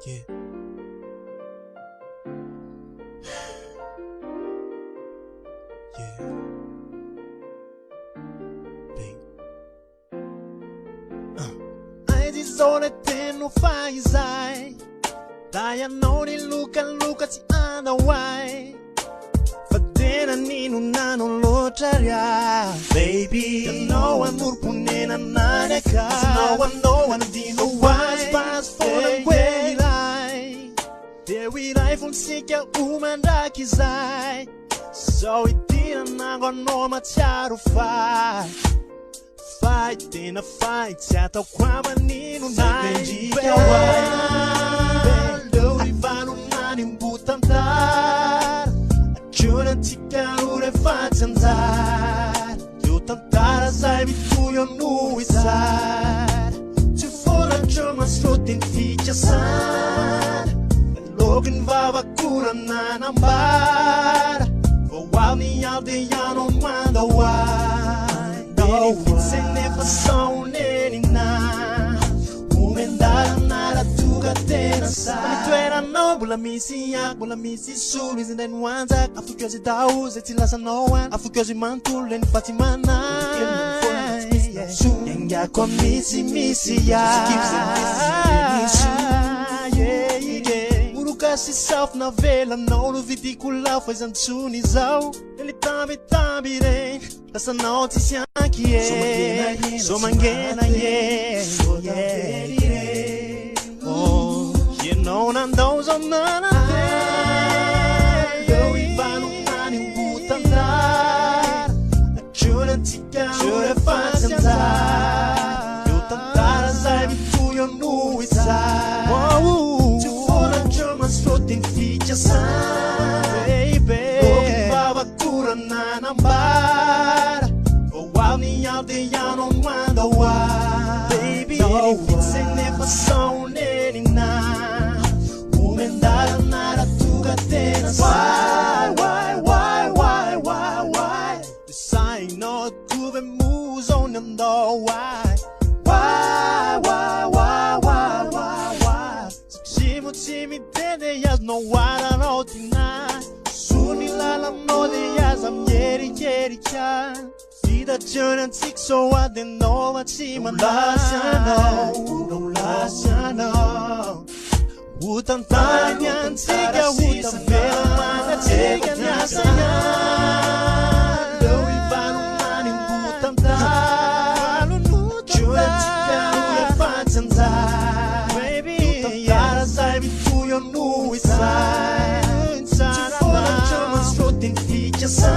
Yeah. Yeah. Bem. Ai di sole te no faz ai. Dai a noni luka si anda wai. Fadena ni nuna non lo traria. Baby, you know I'm urpunena naneka. No one di no wise fast for the way lie. There we lie from sika umandaki zai. So it didn't go no macharo fight. Fight in a fight, chato kwama nino nai. Lo rivalo mani imbutantar. Giura tika ure faccianzar. Io tantara sai vitu io nu isar. Tu fola giorno slotin fikasana. Logan vava cura nanambar. Wow, ni aldrig genom wanda why. No, it's a never sound any night. Women that nada tuga tena sa. Tu era no, bula misi sul, isn't then one zack. Afu cause it daus, it's lasa no one. Afu cause it mantul and fatimana. Yang ya kwa misi ya. Kasi self na vela, não no vidicular faz antuni zau. Ele tambi ren, essa notícia aqui é. Sou manguena, yeah. Oh, you know não dou on nana. Eu e vano mani butandar. Jura tika, jura fazendar. Eu tantara sai tu eu nu isar. Teny fikasana, baby. Logan vava cura nanambar. Wow, ni aldrig genom wanda why. Baby, no, it's a never sound any night. Women that nada tuga tena sa. Why? The sign not kuve moves on them though. Why? Chimi tede yas no wara rotina. Suni lala mode yas am yeri cha. Vida chana tik so ade no chima no lasha no. Utan tanyan tika utan vela mana tika nyasanya. Lowi vanu mani utan ta. Chura tika uya fachanza. Nu isar. Tu får en German slå din fikasana.